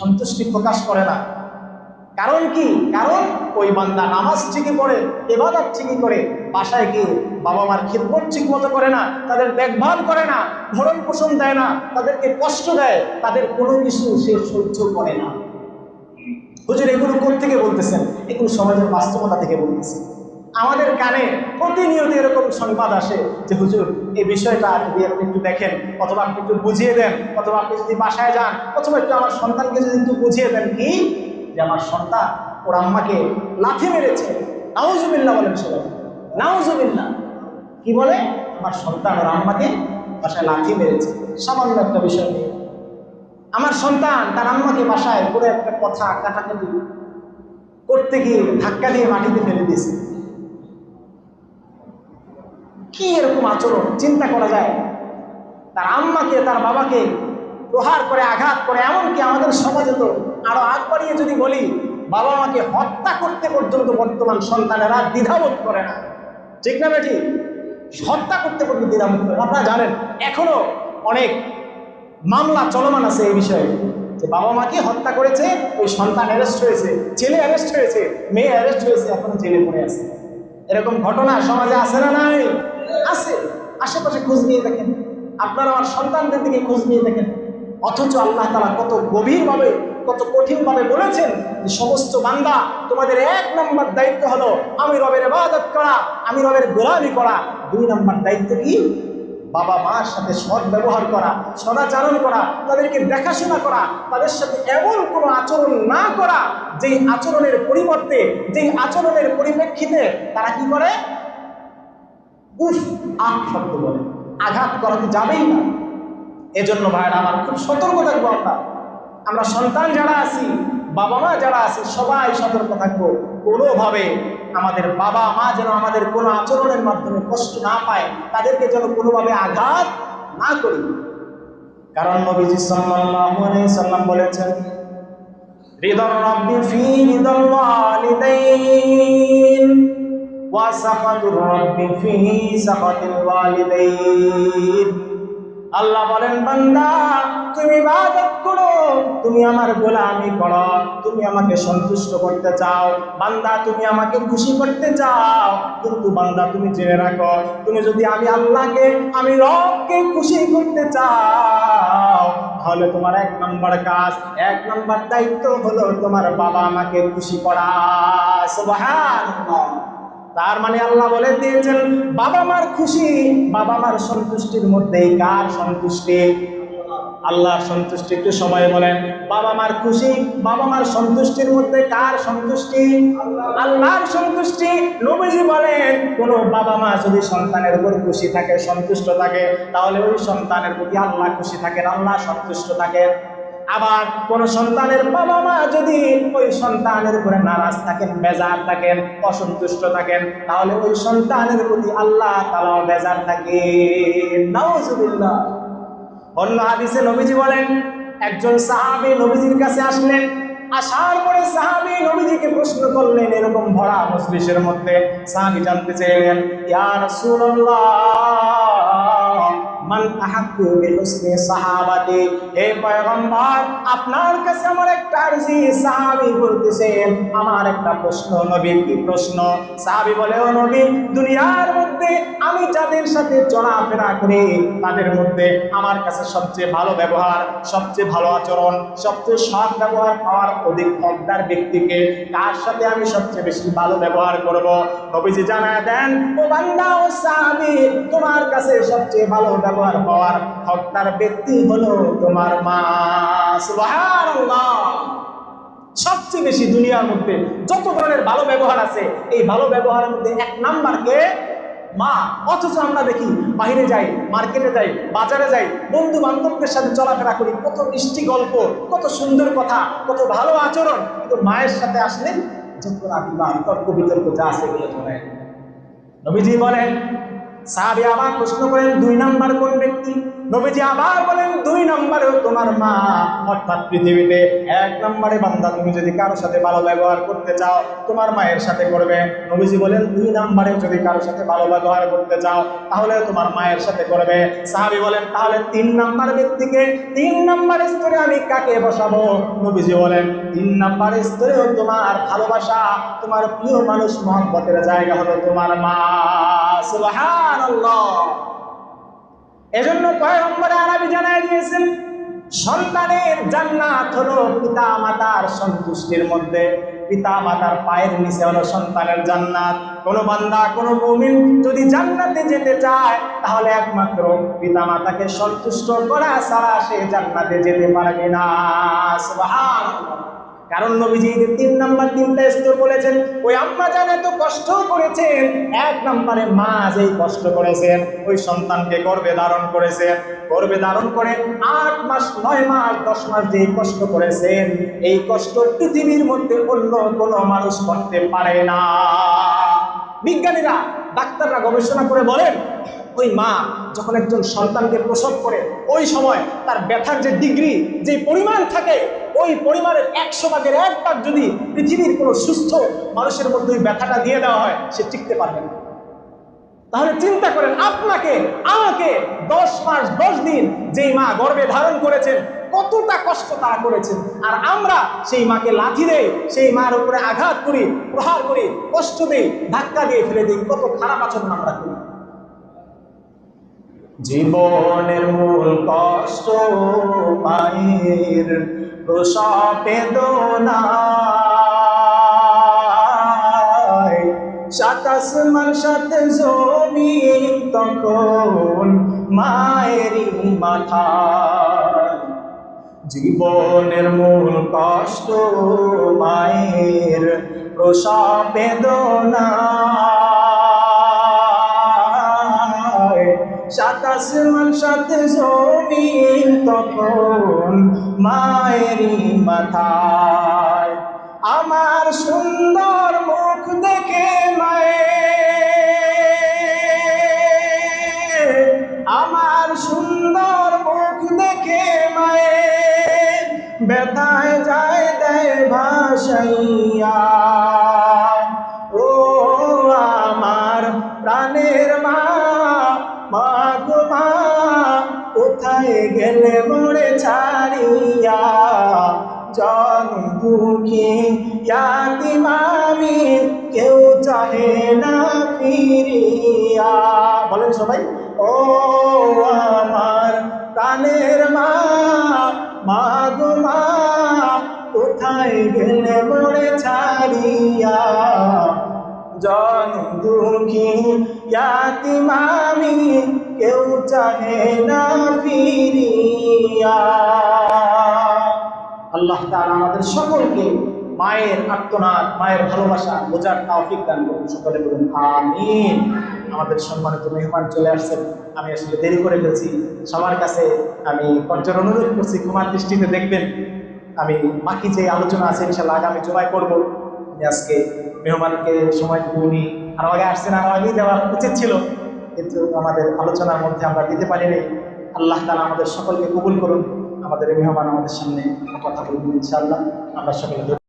সন্তুষ্টি প্রকাশ করে না। কারণ কি? কারণ ওই বান্দা নামাজ ঠিকই পড়ে, ইবাদত ঠিকই করে, বাসায় গিয়ে বাবা মার খিদমত ঠিক মতো করে না, তাদের দেখভাল করে না, ভরণ পোষণ দেয় না, তাদেরকে কষ্ট দেয়, তাদের কোনো কিছু সে সহ্য করে না। হুজুর এগুলো কোত্থেকে বলতেছেন? এগুলো সমাজের বাস্তবতা থেকে বলতেছেন। আমাদের কানে প্রতিনিয়ত এরকম সংবাদ আসে যে হুজুর এই বিষয়টা যদি আপনি একটু দেখেন, অথবা আপনি একটু বুঝিয়ে দেন, অথবা আপনি যদি বাসায় যান, অথবা একটু আমার সন্তানকে যদি একটু বুঝিয়ে দেন। কি? যে আমার সন্তান ওর আম্মাকে লাথি মেরেছে। নাউজুবিল্লাহ বলেন সবাই, নাউজুবিল্লাহ। কি বলে? আমার সন্তান ওর আম্মাকে বাসায় লাথি মেরেছে, সামান্য একটা বিষয় নিয়ে। আমার সন্তান তার আম্মাকে বাসায় করে একটা কথা কাটাকাটি করতে গিয়ে ধাক্কা দিয়ে মাটিতে ফেলে দিয়েছে। কি এরকম আচরণ চিন্তা করা যায়? তার আম্মাকে তার বাবাকে প্রহার করে, আঘাত করে, এমনকি আমাদের সমাজে তো আরো আগ বাড়িয়ে যদি বলি, বাবা মাকে হত্যা করতে পর্যন্ত বর্তমান সন্তানেরা দ্বিধাবোধ করে না। ঠিক না বেটি? হত্যা করতে পর্যন্ত দ্বিধাবোধ করে না। আপনারা জানেন এখনো অনেক মামলা চলমান আছে এই বিষয়ে, যে বাবা মাকে হত্যা করেছে, ওই সন্তান অ্যারেস্ট হয়েছে, ছেলে অ্যারেস্ট হয়েছে, মেয়ে অ্যারেস্ট হয়েছে, এখনো জেলে পড়ে আছে। এরকম ঘটনা সমাজে আছে না নাই? আছে। আশেপাশে খোঁজ নিয়ে দেখেন, আপনারা আমার সন্তানদের দিকে খোঁজ নিয়ে দেখেন। অথচ আল্লাহ তাআলা কত গভীরভাবে, কত কঠিনভাবে বলেছেন যে সমস্ত বান্দা, তোমাদের 1 নম্বর দায়িত্ব হলো আমি রবের ইবাদত করা, আমি রবের গোলামি করা। 2 নম্বর দায়িত্ব কি? বাবা মার সাথে সৎ ব্যবহার করা, সদাচরণ করা, তাদেরকে দেখাশোনা করা, তাদের সাথে এমন কোনো আচরণ না করা যেই আচরণের পরিবর্তে, যেই আচরণের পরিপ্রেক্ষিতে তারা কি করে? উফ আহ শব্দ বলে, আঘাত করা তো যাবেই না। এজন্য ভাইরা আমার, খুব সতর্ক থাকবো আমরা। আমরা সন্তান যারা আছি, বাবা মা যারা আছি, সবাই সতর্ক থাকবো। কোনোভাবে আমাদের বাবা মা যেন আমাদের কোনো আচরণের মাধ্যমে কষ্ট না পায়, তাদেরকে যেন কোনোভাবে আঘাত না করি। কারণ নবীজি সাল্লাল্লাহু আলাইহি সাল্লাম বলেছেন, রিদার রাব্বি ফি রিদাল ওয়ালিদাইন ওয়া সাখাতুর রাব্বি ফি সাখাতিল ওয়ালিদাইন। আল্লাহ বলেন, বান্দা তুমি ইবাদত করো, তুমি আমার গোলামি করো, তুমি আমাকে সন্তুষ্ট করতে চাও, বান্দা তুমি আমাকে খুশি করতে চাও। কিন্তু বান্দা তুমি জেনে রাখো, তুমি যদি আমি আল্লাহকে, আমি রবকে খুশি করতে চাও, তাহলে তোমার 1 নম্বর কাজ, 1 নম্বর দায়িত্ব হলো তোমার বাবা আমাকে খুশি করা। সুবহানাল্লাহ। তার মানে আল্লাহ বলে দিয়েছেন, বাবা মার খুশি, বাবা মার সন্তুষ্টির মধ্যেই কার সন্তুষ্টি? আল্লাহর সন্তুষ্টি। একটু সবাই বলেন, বাবা মার খুশি, বাবা মার সন্তুষ্টির মধ্যে কার সন্তুষ্টি? আল্লাহর সন্তুষ্টি। নবীজি বলেন, কোন বাবা মা যদি সন্তানের উপর খুশি থাকে, সন্তুষ্ট থাকে, তাহলে ওই সন্তানের প্রতি আল্লাহ খুশি থাকেন, আল্লাহ সন্তুষ্ট থাকেন। আবার কোন সন্তানের বাবা মা যদি ওই সন্তানের উপরে নারাজ থাকেন, বেজার থাকেন, অসন্তুষ্ট থাকেন, তাহলে ওই সন্তানের প্রতি আল্লাহ তাআলা বেজার থাকেন। নাউজুবিল্লাহ। অন্য হাদিসে নবীজি বলেন, একজন সাহাবী নবীজির কাছে আসলেন, আসার পরে সাহাবী নবীজিকে প্রশ্ন করলেন, এরকম ভরা মজলিসের মধ্যে সাহাবী জানতে চাইলেন, ইয়া রাসূলুল্লাহ, মান আহাক্কু বিহুসনি সাহাবাতি, হে পয়গম্বর আপনার কাছে আমার একটা আরজি। সাহাবী বলতেছেন, আমার একটা প্রশ্ন নবী। কি প্রশ্ন? সাহাবী বলে, ও নবী, দুনিয়ার মধ্যে আমি যাদের সাথে চলাফেরা করি, তাদের মধ্যে আমার কাছে সবচেয়ে ভালো ব্যবহার, সবচেয়ে ভালো আচরণ, সবচেয়ে সৎ ব্যবহার পাওয়ার অধিক হকদার ব্যক্তিকে, কার সাথে আমি সবচেয়ে বেশি ভালো ব্যবহার করব? নবীজি জানায় দেন, ও বান্দা, ও সাহাবী, তোমার কাছে সবচেয়ে ভালো ব্যবহার পাওয়ার হকদার ব্যক্তি হলো তোমার মা। সুবহানাল্লাহ। সবচেয়ে বেশি দুনিয়ার মধ্যে যত ধরনের ভালো ব্যবহার আছে, এই ভালো ব্যবহারের মধ্যে 1 নাম্বার কে? মা। অথচ আমরা দেখি বাইরে যাই, মার্কেটে যাই, বাজারে যাই, বন্ধু বান্ধবদের সাথে চলাফেরা করি, কত মিষ্টি গল্প, কত সুন্দর কথা, কত ভালো আচরণ, কিন্তু মায়ের সাথে আসলে যত রাবিবাদ, তর্ক বিতর্ক যা আছে এগুলো চলে। নবীজি বলেন, সাহাবী আবার প্রশ্ন করেন 2 নাম্বার কোন ব্যক্তি? নবীজি আবার বলেন 2 নম্বরেও তোমার মা। অর্থাৎ পৃথিবীতে 1 নম্বরে বান্দা তুমি যদি কারোর সাথে ভালো ব্যবহার করতে চাও তোমার মায়ের সাথে করবে। নবীজি বলেন 2 নম্বরে যদি কারোর সাথে ভালো ব্যবহার করতে চাও তাহলে তোমার মায়ের সাথে করবে। সাহাবী বলেন তাহলে 3 নাম্বার ব্যক্তিকে 3 নাম্বার স্তরে আমি কাকে বসাবো? নবীজি বলেন 3 নাম্বার স্তরেও তোমার ভালোবাসা, তোমার প্রিয় মানুষ মহব্বতের জায়গা হলো তোমার মা। সুবহানাল্লাহ। এজন্য পয়গম্বর আরবি জানায় দিয়েছেন সন্তানের জান্নাত হলো পিতা মাতার সন্তুষ্টির মধ্যে, পিতা মাতার পায়ের নিচে হলো সন্তানের জান্নাত। কোন বান্দা কোন মুমিন যদি জান্নাতে যেতে চায় তাহলে একমাত্র পিতা মাতাকে সন্তুষ্ট করা ছাড়া সে জান্নাতে যেতে পারবে না। সুবহানাল্লাহ। কারণ নবীজি 3 নাম্বার 3টা স্তর বলেছেন। ওই আম্মা জান এত কষ্ট করেছেন, 1 নম্বরে মা যেই কষ্ট করেছেন ওই সন্তানকে গর্ভে ধারণ করেছেন, গর্ভে ধারণ করে 8 মাস 9 মাস 10 মাস যেই কষ্ট করেছেন এই কষ্ট পৃথিবীর মধ্যে অন্য কোনো মানুষ করতে পারে না। বিজ্ঞানীরা ডাক্তাররা গবেষণা করে বলেন ওই মা যখন একজন সন্তানকে প্রসব করে ওই সময় তার ব্যথার যে ডিগ্রি যে পরিমাণ থাকে ওই পরিমাণের 100 ভাগের 1 ভাগ যদি পৃথিবীর কোনো সুস্থ মানুষের মধ্যে ওই ব্যথাটা দিয়ে দেওয়া হয় সে টিকতে পারবে না। তাহলে চিন্তা করেন আপনাকে আমাকে 10 মাস 10 দিন যেই মা গর্ভে ধারণ করেছেন কতটা কষ্ট তারা করেছেন, আর আমরা সেই মাকে লাথি দেই, সেই মার উপরে আঘাত করি, প্রহার করি, কষ্ট দেই, ধাক্কা দিয়ে ফেলে দিই, কত খারাপ আচরণ আমরা করি। জীবনের মূল কষ্ট মায়ের প্রসব বেদনায়, 7 আসমান 7 জমিন তখন মায়েরই মাথায়। জীবনের মূল কষ্ট মায়ের প্রসব বেদনায়, 7 আসমান 7 জমিন তখন মায়েরই মাথায়। আমার সুন্দর মুখ দেখে মায়ের, আমার সুন্দর মুখ দেখে মায়ের ব্যথায় যায় দেয় ভাসাইয়া। ও আমার প্রাণের মা, মা গো মা কোথায় গেলে মোরে ছাড়িয়া, জনম দুঃখী ইয়াতীম আমি কেউ চাহে না ফিরিয়া। বলেন সবাই, ও আমার প্রাণের মা, মা গো মা কোথায় গেলে মোরে ছাড়িয়া, জনম দুঃখী ইয়াতীম আমি কেউ চাহে না ফিরিয়া। আল্লাহ তাআলা আমাদের সকলকে মায়ের আর্তনাদ, মায়ের ভালোবাসা বোঝার তৌফিক দান করুন। সকলে বলুন আমিন। আমাদের সম্মানিত মেহমান চলে আসছেন, আমি আসলে দেরি করে ফেলছি। সবার কাছে আমি করজোর অনুরোধ করছি ক্ষমার দৃষ্টিতে দেখবেন। আমি বাকি যে আলোচনা আছে ইনশাআল্লাহ আগামী জুমায় করবো। আমি আজকে মেহমানকে সময় দিইনি, আরো আগে আসছেন, আরো আগেই দেওয়া উচিত ছিল, কিন্তু আমাদের আলোচনার মধ্যে আমরা দিতে পারিনি। আল্লাহ তাআলা আমাদের সকলকে কবুল করুন। আমাদের মেহমান আমাদের সামনে কথা বলবেন ইনশাআল্লাহ। আমরা সকলে